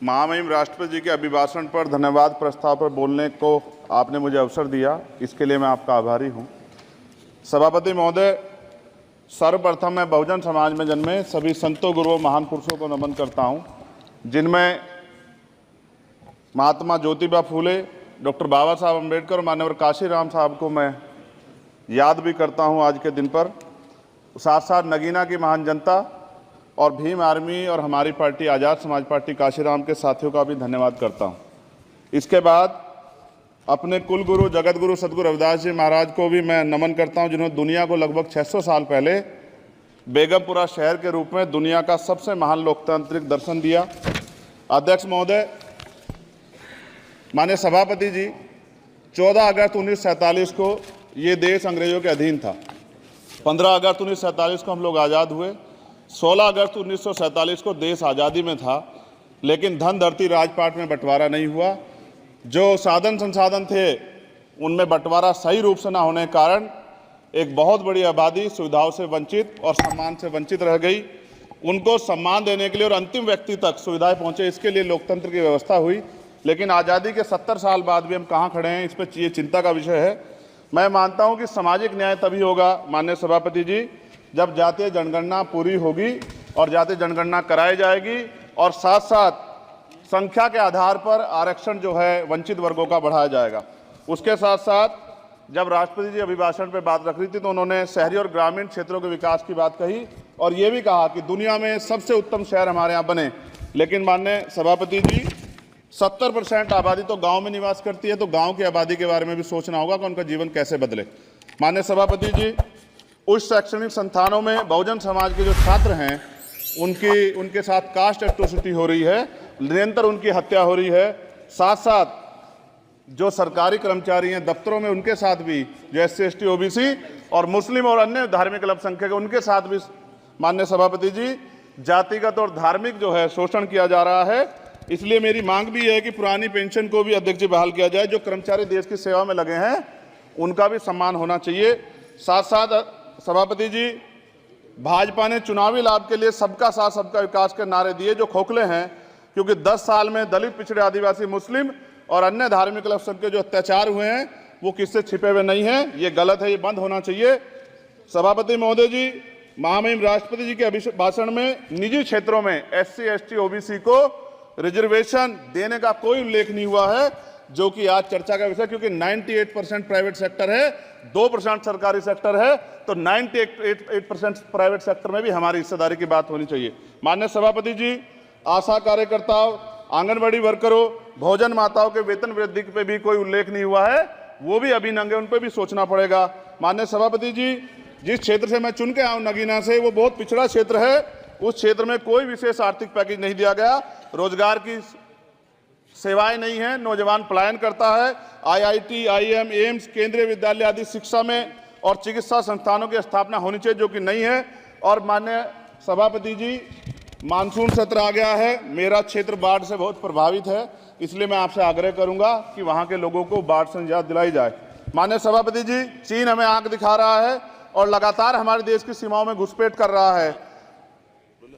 महामहिम राष्ट्रपति जी के अभिभाषण पर धन्यवाद प्रस्ताव पर बोलने को आपने मुझे अवसर दिया, इसके लिए मैं आपका आभारी हूं। सभापति महोदय, सर्वप्रथम मैं बहुजन समाज में जन्मे सभी संतों, गुरुओं, महान पुरुषों को नमन करता हूं, जिनमें महात्मा ज्योतिबा फूले, डॉक्टर बाबा साहब अम्बेडकर, मान्यवर काशीराम साहब को मैं याद भी करता हूं आज के दिन पर। साथ साथ नगीना की महान जनता और भीम आर्मी और हमारी पार्टी आज़ाद समाज पार्टी काशीराम के साथियों का भी धन्यवाद करता हूं। इसके बाद अपने कुल गुरु जगत गुरु सदगुरु रविदास जी महाराज को भी मैं नमन करता हूं, जिन्होंने दुनिया को लगभग 600 साल पहले बेगमपुरा शहर के रूप में दुनिया का सबसे महान लोकतांत्रिक दर्शन दिया। अध्यक्ष महोदय, माननीय सभापति जी, 14 अगस्त 1947 को ये देश अंग्रेजों के अधीन था। 15 अगस्त 1947 को हम लोग आज़ाद हुए। 16 अगस्त 1947 को देश आज़ादी में था, लेकिन धन धरती राजपाट में बंटवारा नहीं हुआ। जो साधन संसाधन थे उनमें बंटवारा सही रूप से न होने के कारण एक बहुत बड़ी आबादी सुविधाओं से वंचित और सम्मान से वंचित रह गई। उनको सम्मान देने के लिए और अंतिम व्यक्ति तक सुविधाएं पहुंचे, इसके लिए लोकतंत्र की व्यवस्था हुई। लेकिन आज़ादी के 70 साल बाद भी हम कहाँ खड़े हैं, इस पर ये चिंता का विषय है। मैं मानता हूं कि सामाजिक न्याय तभी होगा माननीय सभापति जी, जब जातीय जनगणना पूरी होगी और जातीय जनगणना कराई जाएगी और साथ साथ संख्या के आधार पर आरक्षण जो है वंचित वर्गों का बढ़ाया जाएगा। उसके साथ साथ जब राष्ट्रपति जी अभिभाषण पर बात रख रही थी तो उन्होंने शहरी और ग्रामीण क्षेत्रों के विकास की बात कही और ये भी कहा कि दुनिया में सबसे उत्तम शहर हमारे यहाँ बने। लेकिन माननीय सभापति जी, 70% आबादी तो गांव में निवास करती है, तो गांव की आबादी के बारे में भी सोचना होगा कि उनका जीवन कैसे बदले। माननीय सभापति जी, उच्च शैक्षणिक संस्थानों में बहुजन समाज के जो छात्र हैं उनके साथ कास्ट एट्रोसिटी हो रही है, निरंतर उनकी हत्या हो रही है। साथ साथ जो सरकारी कर्मचारी हैं दफ्तरों में, उनके साथ भी जो SC ST OBC और मुस्लिम और अन्य धार्मिक अल्पसंख्यक, उनके साथ भी माननीय सभापति जी जातिगत और धार्मिक जो है शोषण किया जा रहा है। इसलिए मेरी मांग भी है कि पुरानी पेंशन को भी अध्यक्ष जी बहाल किया जाए। जो कर्मचारी देश की सेवा में लगे हैं उनका भी सम्मान होना चाहिए। साथ साथ सभापति जी, भाजपा ने चुनावी लाभ के लिए सबका साथ सबका विकास के नारे दिए जो खोखले हैं, क्योंकि 10 साल में दलित, पिछड़े, आदिवासी, मुस्लिम और अन्य धार्मिक अल्पसंख्यक जो अत्याचार हुए हैं वो किससे छिपे हुए नहीं हैं। ये गलत है, ये बंद होना चाहिए। सभापति महोदय जी, महामहिम राष्ट्रपति जी के अभिभाषण में निजी क्षेत्रों में SC ST OBC को रिजर्वेशन देने का कोई उल्लेख नहीं हुआ है, जो कि आज चर्चा का विषय, क्योंकि 98% प्राइवेट सेक्टर है, 2% सरकारी सेक्टर है, तो 98% प्राइवेट सेक्टर में भी हमारी हिस्सेदारी की बात होनी चाहिए। माननीय सभापति जी, आशा कार्यकर्ताओं, आंगनबाड़ी वर्करों, भोजन माताओं के वेतन वृद्धि पे भी कोई उल्लेख नहीं हुआ है, वो भी अभी नंगे, उन पर भी सोचना पड़ेगा। माननीय सभापति जी, जिस क्षेत्र से मैं चुन के आऊँ नगीना से, वो बहुत पिछड़ा क्षेत्र है। उस क्षेत्र में कोई विशेष आर्थिक पैकेज नहीं दिया गया, रोजगार की सेवाएं नहीं है, नौजवान पलायन करता है। IIT, IIM, एम्स, केंद्रीय विद्यालय आदि शिक्षा में और चिकित्सा संस्थानों की स्थापना होनी चाहिए, जो कि नहीं है। और माननीय सभापति जी, मानसून सत्र आ गया है, मेरा क्षेत्र बाढ़ से बहुत प्रभावित है, इसलिए मैं आपसे आग्रह करूंगा कि वहां के लोगों को बाढ़ से निजात दिलाई जाए। माननीय सभापति जी, चीन हमें आंख दिखा रहा है और लगातार हमारे देश की सीमाओं में घुसपैठ कर रहा है,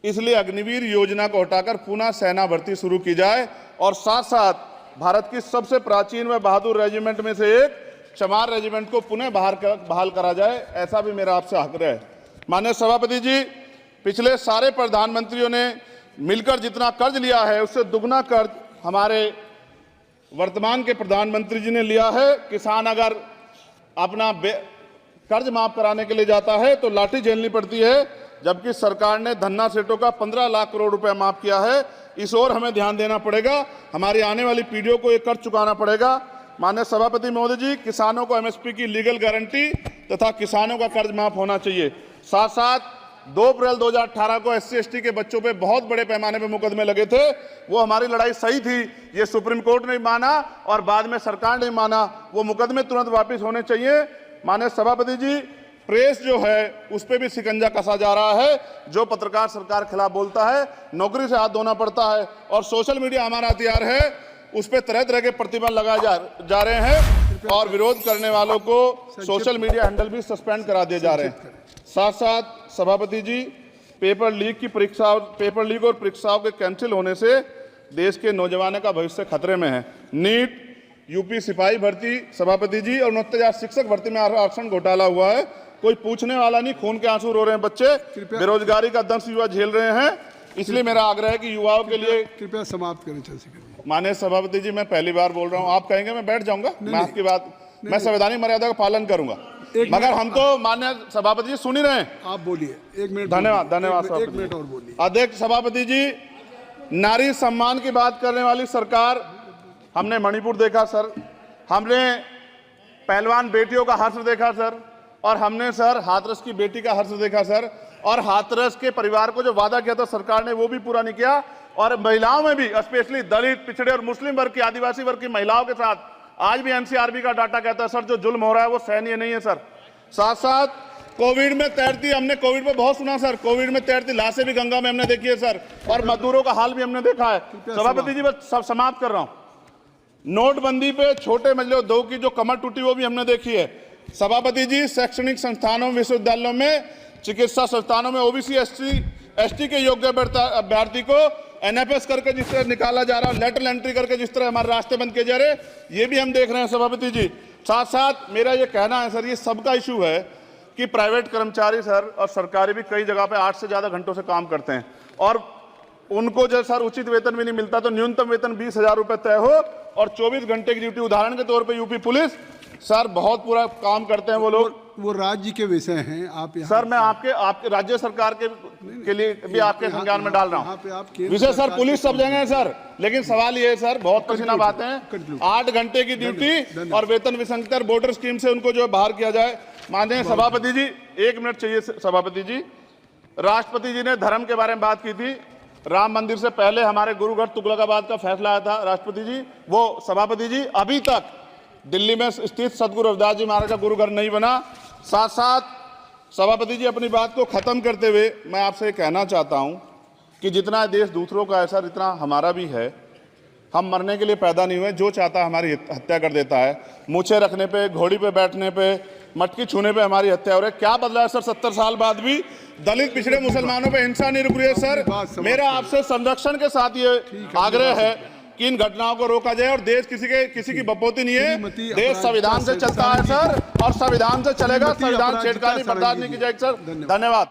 इसलिए अग्निवीर योजना को हटाकर पुनः सेना भर्ती शुरू की जाए और साथ साथ भारत की सबसे प्राचीन व बहादुर रेजिमेंट में से एक चमार रेजिमेंट को पुनः बहाल करा जाए, ऐसा भी मेरा आपसे आग्रह है। माननीय सभापति जी, पिछले सारे प्रधानमंत्रियों ने मिलकर जितना कर्ज लिया है उससे दुगना कर्ज हमारे वर्तमान के प्रधानमंत्री जी ने लिया है। किसान अगर अपना कर्ज माफ कराने के लिए जाता है तो लाठी झेलनी पड़ती है, जबकि सरकार ने धन्ना सेठों का 15 लाख करोड़ रुपया माफ किया है। इस ओर हमें ध्यान देना पड़ेगा, हमारी आने वाली पीढ़ियों को ये कर्ज चुकाना पड़ेगा। माननीय सभापति महोदय जी, किसानों को MSP की लीगल गारंटी तथा किसानों का कर्ज माफ होना चाहिए। साथ साथ 2 अप्रैल 2018 को SC ST के बच्चों पे बहुत बड़े पैमाने पे मुकदमे लगे थे, वो हमारी लड़ाई सही थी, ये सुप्रीम कोर्ट ने माना और बाद में सरकार ने माना, वो मुकदमे तुरंत वापस होने चाहिए। माननीय सभापति जी, प्रेस जो है उस पर भी शिकंजा कसा जा रहा है। जो पत्रकार सरकार खिलाफ बोलता है नौकरी से हाथ धोना पड़ता है, और सोशल मीडिया हमारा हथियार है, उस पर तरह तरह के प्रतिबंध लगाए जा रहे हैं और विरोध करने वालों को सोशल मीडिया हैंडल भी सस्पेंड करा दिए जा रहे हैं। साथ साथ सभापति जी, पेपर लीक और परीक्षाओं के कैंसिल होने से देश के नौजवानों का भविष्य खतरे में है। नीट, यूपी सिपाही भर्ती सभापति जी और 69,000 शिक्षक भर्ती में आरक्षण घोटाला हुआ है, कोई पूछने वाला नहीं, खून के आंसू रो रहे हैं बच्चे, बेरोजगारी का दंश युवा झेल रहे हैं। इसलिए मेरा आग्रह है कि युवाओं के लिए कृपया समाप्त करें चंद्रशेखर। माननीय सभापति जी, मैं पहली बार बोल रहा हूं, आप कहेंगे मैं बैठ जाऊंगा, मैं आपकी बात, मैं संवैधानिक मर्यादा का पालन करूंगा, मगर हम तो माननीय सभापति जी सुन ही रहे हैं। आप बोलिए, 1 मिनट। धन्यवाद। एक मिनट और बोलिए। अध्यक्ष सभापति जी, नारी सम्मान की बात करने वाली सरकार, हमने मणिपुर देखा सर, हमने पहलवान बेटियों का हर्ष देखा सर, और हमने सर हाथरस की बेटी का हर्ष देखा सर, और हाथरस के परिवार को जो वादा किया था सरकार ने वो भी पूरा नहीं किया। और महिलाओं में भी, स्पेशली दलित, पिछड़े और मुस्लिम वर्ग की, आदिवासी वर्ग की महिलाओं के साथ आज भी एनसीआरबी का डाटा कहता है सर जो जुल्म हो रहा है वो सहनीय नहीं है सर। साथ साथ कोविड में तैरती, हमने कोविड में बहुत सुना सर, कोविड में तैरती लाशें भी गंगा में हमने देखी है सर, और मजदूरों का हाल भी हमने देखा है। सभापति जी, बस सब समाप्त कर रहा हूं। नोटबंदी पे छोटे मजले उद्योग की जो कमर टूटी वो भी हमने देखी है। सभापति जी, शैक्षणिक संस्थानों, विश्वविद्यालयों में, चिकित्सा संस्थानों में ओबीसी एसटी के योग्य अभ्यर्थी को एनएफएस करके जिस तरह निकाला जा रहा है, लेटरल एंट्री करके जिस तरह हमारे रास्ते बंद किए जा रहे, ये भी हम देख रहे हैं सभापति जी। साथ साथ मेरा ये कहना है सर, ये सबका इशू है कि प्राइवेट कर्मचारी सर और सरकारी भी कई जगह पे 8 से ज्यादा घंटों से काम करते हैं, और उनको जो सर उचित वेतन भी नहीं मिलता, तो न्यूनतम वेतन 20,000 रुपए तय हो और 24 घंटे की ड्यूटी। उदाहरण के तौर पे यूपी पुलिस सर बहुत पूरा काम करते हैं वो लोग, वो राज्य के विषय हैं। आप सर मैं आपके राज्य सरकार के लिए भी आपके संज्ञान में डाल रहा हूँ विषय सर, पुलिस सब जगह है सर, लेकिन सवाल ये है सर, बहुत पसीना बातें हैं, 8 घंटे की ड्यूटी और वेतन विसंगति, बॉर्डर स्कीम से उनको जो बाहर किया जाए। माननीय सभापति जी, 1 मिनट चाहिए सभापति जी। राष्ट्रपति जी ने धर्म के बारे में बात की थी, राम मंदिर से पहले हमारे गुरुघर तुगलकाबाद का फैसला आया था राष्ट्रपति जी, वो सभापति जी अभी तक दिल्ली में स्थित सदगुरु रविदास जी महाराज का गुरुघर नहीं बना। साथ साथ सभापति जी, अपनी बात को खत्म करते हुए मैं आपसे कहना चाहता हूं कि जितना देश दूसरों का है सर, इतना हमारा भी है। हम मरने के लिए पैदा नहीं हुए, जो चाहता है हमारी हत्या कर देता है। मूछे रखने पे, घोड़ी पे बैठने पे, मटकी छूने पे हमारी हत्या हो रही है। क्या बदला है सर 70 साल बाद भी? दलित, पिछड़े, मुसलमानों पे हिंसा नहीं रुक रही है सर। मेरा आपसे संरक्षण के साथ ये आग्रह है कि इन घटनाओं को रोका जाए, और देश किसी की बपोती नहीं है, देश संविधान से चलता है सर, और संविधान से चलेगा, संविधान छेड़खानी बर्दाश्त नहीं की जाएगी सर। धन्यवाद।